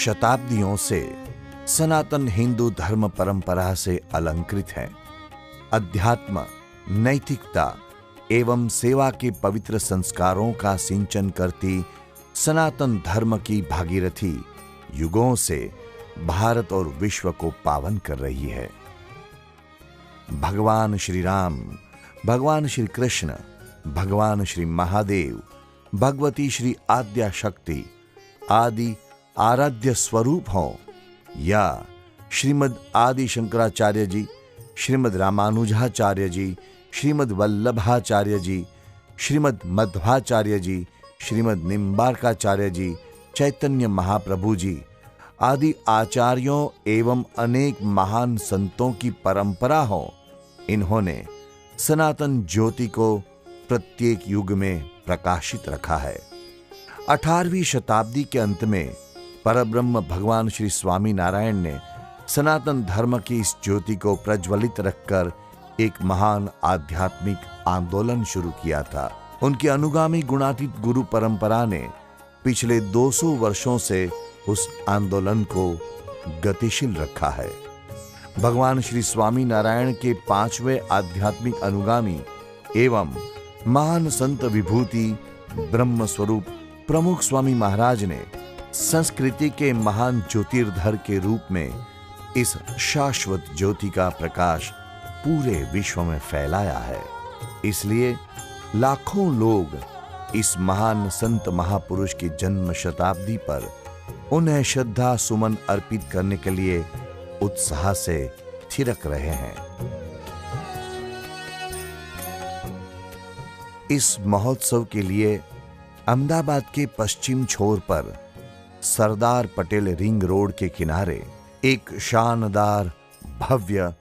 शताब्दियों से सनातन हिंदू धर्म परंपरा से अलंकृत है। अध्यात्म, नैतिकता एवं सेवा के पवित्र संस्कारों का सिंचन करती सनातन धर्म की भागीरथी युगों से भारत और विश्व को पावन कर रही है। भगवान श्री राम, भगवान श्री कृष्ण, भगवान श्री महादेव, भगवती श्री आद्या शक्ति आदि आराध्य स्वरूप हों या श्रीमद् आदि शंकराचार्य जी, श्रीमद् रामानुजाचार्य जी, श्रीमद् वल्लभाचार्य जी, श्रीमद् मध्वाचार्य जी, श्रीमद् निम्बार्काचार्य जी, चैतन्य महाप्रभु जी आदि आचार्यों एवं अनेक महान संतों की परंपरा हो, इन्होंने सनातन ज्योति को प्रत्येक युग में प्रकाशित रखा है। 18वीं शताब्दी के अंत में परब्रह्म भगवान श्री स्वामी नारायण ने सनातन धर्म की इस ज्योति को प्रज्वलित रखकर एक महान आध्यात्मिक आंदोलन शुरू किया था। उनकी अनुगामी गुणातीत गुरु परंपरा ने पिछले 200 वर्षों से उस आंदोलन को गतिशील रखा है। भगवान श्री स्वामी नारायण के 5वें आध्यात्मिक अनुगामी एवं महान संत विभूति ब्रह्म स्वरूप प्रमुख स्वामी महाराज ने संस्कृति के महान ज्योतिर्धर के रूप में इस शाश्वत ज्योति का प्रकाश पूरे विश्व में फैलाया है। इसलिए लाखों लोग इस महान संत महापुरुष की जन्म शताब्दी पर उन्हें श्रद्धा सुमन अर्पित करने के लिए उत्साह से थिरक रहे हैं। इस महोत्सव के लिए अहमदाबाद के पश्चिम छोर पर सरदार पटेल रिंग रोड के किनारे एक शानदार, भव्य,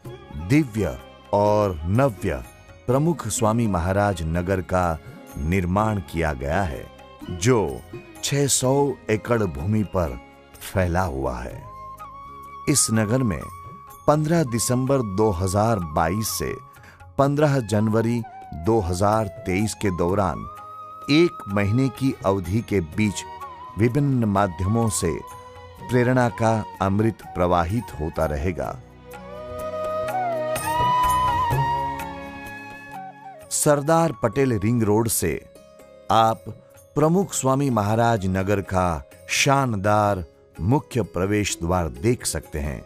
दिव्य और नव्य प्रमुख स्वामी महाराज नगर का निर्माण किया गया है, जो 600 एकड़ भूमि पर फैला हुआ है। इस नगर में 15 दिसंबर 2022 से 15 जनवरी 2023 के दौरान 1 महीने की अवधि के बीच विभिन्न माध्यमों से प्रेरणा का अमृत प्रवाहित होता रहेगा। सरदार पटेल रिंग रोड से आप प्रमुख स्वामी महाराज नगर का शानदार मुख्य प्रवेश द्वार देख सकते हैं,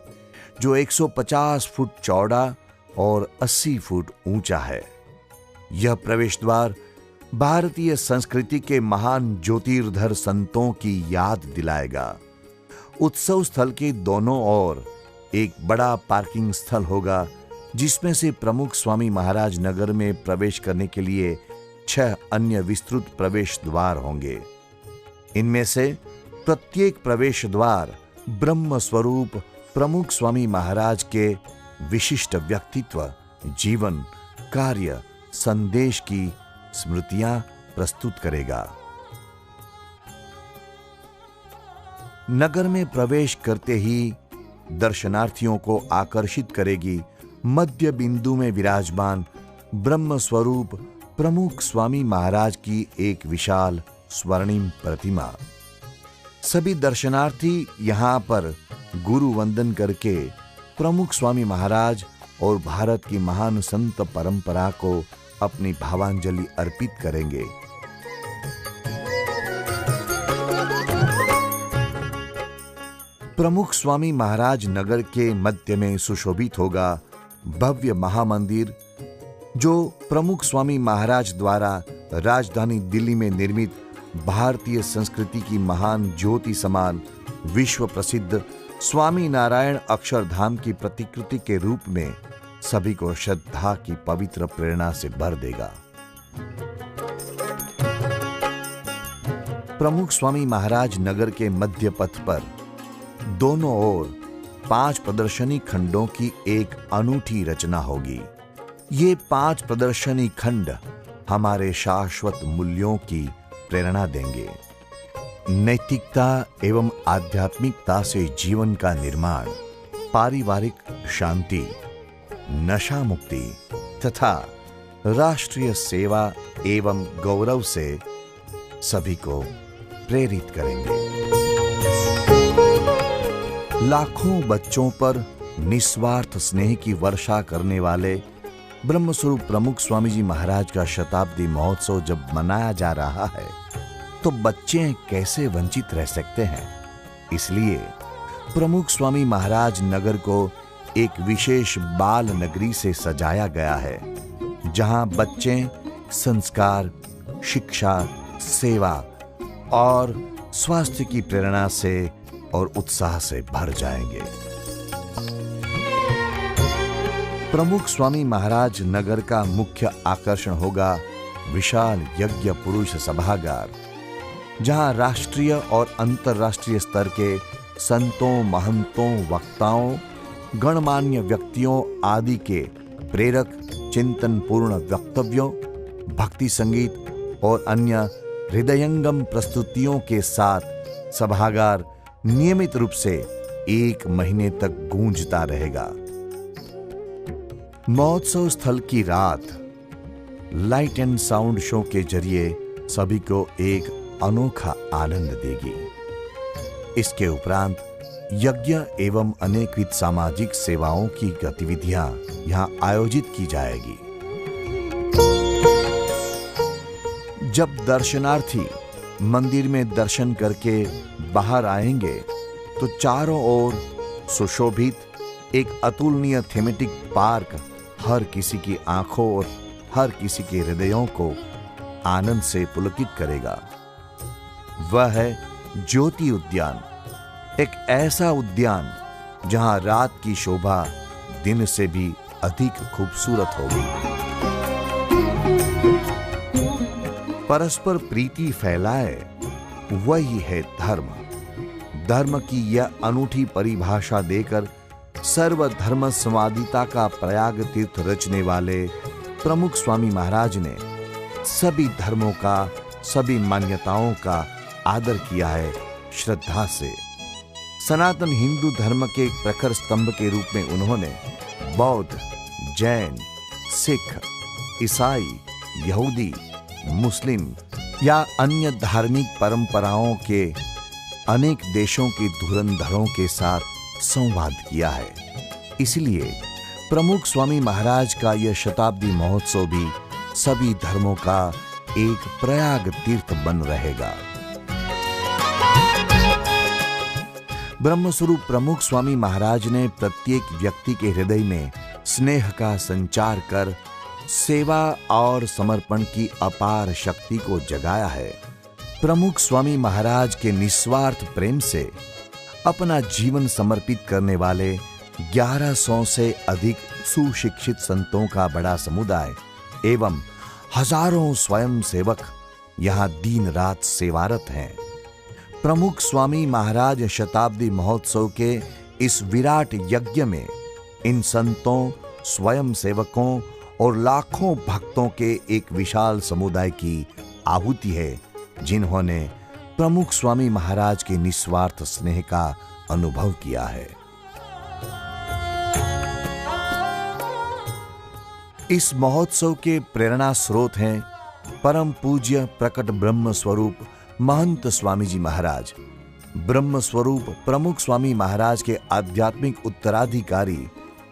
जो 150 फुट चौड़ा और 80 फुट ऊंचा है। यह प्रवेश द्वार भारतीय संस्कृति के महान ज्योतिर्धर संतों की याद दिलाएगा। उत्सव स्थल के दोनों ओर एक बड़ा पार्किंग स्थल होगा, जिसमें से प्रमुख स्वामी महाराज नगर में प्रवेश करने के लिए 6 अन्य विस्तृत प्रवेश द्वार होंगे। इनमें से प्रत्येक प्रवेश द्वार ब्रह्म स्वरूप प्रमुख स्वामी महाराज के विशिष्ट व्यक्तित्व, जीवन, कार्य, संदेश की स्मृतियां प्रस्तुत करेगा। नगर में प्रवेश करते ही दर्शनार्थियों को आकर्षित करेगी मध्य बिंदु में विराजमान ब्रह्म स्वरूप प्रमुख स्वामी महाराज की एक विशाल स्वर्णिम प्रतिमा। सभी दर्शनार्थी यहां पर गुरु वंदन करके प्रमुख स्वामी महाराज और भारत की महान संत परंपरा को अपनी भावांजलि अर्पित करेंगे। प्रमुख स्वामी महाराज नगर के मध्य में सुशोभित होगा भव्य महामंदिर, जो प्रमुख स्वामी महाराज द्वारा राजधानी दिल्ली में निर्मित भारतीय संस्कृति की महान ज्योति समान विश्व प्रसिद्ध स्वामी नारायण अक्षरधाम की प्रतिकृति के रूप में सभी को श्रद्धा की पवित्र प्रेरणा से भर देगा। प्रमुख स्वामी महाराज नगर के मध्य पथ पर दोनों ओर 5 प्रदर्शनी खंडों की एक अनूठी रचना होगी। ये 5 प्रदर्शनी खंड हमारे शाश्वत मूल्यों की प्रेरणा देंगे। नैतिकता एवं आध्यात्मिकता से जीवन का निर्माण, पारिवारिक शांति, नशा मुक्ति तथा राष्ट्रीय सेवा एवं गौरव से सभी को प्रेरित करेंगे। लाखों बच्चों पर निस्वार्थ स्नेह की वर्षा करने वाले ब्रह्मस्वरूप प्रमुख स्वामी जी महाराज का शताब्दी महोत्सव जब मनाया जा रहा है तो बच्चे कैसे वंचित रह सकते हैं। इसलिए प्रमुख स्वामी महाराज नगर को एक विशेष बाल नगरी से सजाया गया है, जहां बच्चे संस्कार, शिक्षा, सेवा और स्वास्थ्य की प्रेरणा से और उत्साह से भर जाएंगे। प्रमुख स्वामी महाराज नगर का मुख्य आकर्षण होगा विशाल यज्ञ पुरुष सभागार, जहां राष्ट्रीय और अंतर्राष्ट्रीय स्तर के संतों, महंतों, वक्ताओं, गणमान्य व्यक्तियों आदि के प्रेरक चिंतनपूर्ण वक्तव्यों, भक्ति संगीत और अन्य हृदयंगम प्रस्तुतियों के साथ सभागार नियमित रूप से 1 महीने तक गूंजता रहेगा। महोत्सव स्थल की रात लाइट एंड साउंड शो के जरिए सभी को एक अनोखा आनंद देगी। इसके उपरांत यज्ञ एवं अनेकविध सामाजिक सेवाओं की गतिविधियां यहां आयोजित की जाएगी। जब दर्शनार्थी मंदिर में दर्शन करके बाहर आएंगे तो चारों ओर सुशोभित एक अतुलनीय थीमेटिक पार्क हर किसी की आंखों और हर किसी के हृदयों को आनंद से पुलकित करेगा। वह है ज्योति उद्यान, एक ऐसा उद्यान जहां रात की शोभा दिन से भी अधिक खूबसूरत होगी। परस्पर प्रीति फैलाए, वही है धर्म। धर्म की यह अनूठी परिभाषा देकर सर्वधर्म संवादिता का प्रयाग तीर्थ रचने वाले प्रमुख स्वामी महाराज ने सभी धर्मों का, सभी मान्यताओं का आदर किया है श्रद्धा से। सनातन हिंदू धर्म के एक प्रखर स्तंभ के रूप में उन्होंने बौद्ध, जैन, सिख, ईसाई, यहूदी, मुस्लिम या अन्य धार्मिक परंपराओं के अनेक देशों के धुरंधरों के साथ संवाद किया है। इसलिए प्रमुख स्वामी महाराज का यह शताब्दी महोत्सव भी सभी धर्मों का एक प्रयाग तीर्थ बन रहेगा। ब्रह्मस्वरूप प्रमुख स्वामी महाराज ने प्रत्येक व्यक्ति के हृदय में स्नेह का संचार कर सेवा और समर्पण की अपार शक्ति को जगाया है। प्रमुख स्वामी महाराज के निस्वार्थ प्रेम से अपना जीवन समर्पित करने वाले 1100 से अधिक सुशिक्षित संतों का बड़ा समुदाय एवं हजारों स्वयं सेवक यहां दिन रात सेवारत हैं। प्रमुख स्वामी महाराज शताब्दी महोत्सव के इस विराट यज्ञ में इन संतों, स्वयं सेवकों और लाखों भक्तों के एक विशाल समुदाय की आहुति है, जिन्होंने प्रमुख स्वामी महाराज के निस्वार्थ स्नेह का अनुभव किया है। इस महोत्सव के प्रेरणा स्रोत हैं परम पूज्य प्रकट ब्रह्म स्वरूप महंत स्वामी जी महाराज। ब्रह्म स्वरूप प्रमुख स्वामी महाराज के आध्यात्मिक उत्तराधिकारी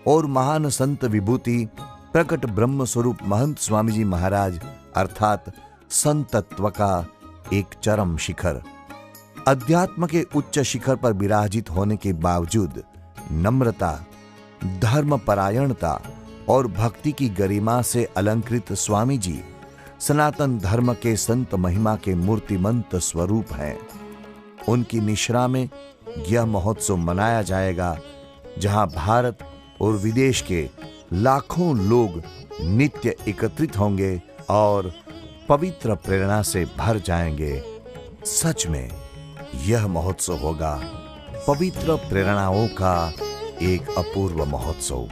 और महान संत विभूति प्रकट ब्रह्म स्वरूप महंत स्वामी जी महाराज अर्थात संतत्व का एक चरम शिखर। अध्यात्म के उच्च शिखर पर विराजित होने के बावजूद नम्रता, धर्मपरायणता और भक्ति की गरिमा से अलंकृत स्वामी जी सनातन धर्म के संत महिमा के मूर्तिमंत स्वरूप हैं। उनकी निश्रा में यह महोत्सव मनाया जाएगा, जहां भारत और विदेश के लाखों लोग नित्य एकत्रित होंगे और पवित्र प्रेरणा से भर जाएंगे। सच में यह महोत्सव होगा पवित्र प्रेरणाओं का एक अपूर्व महोत्सव।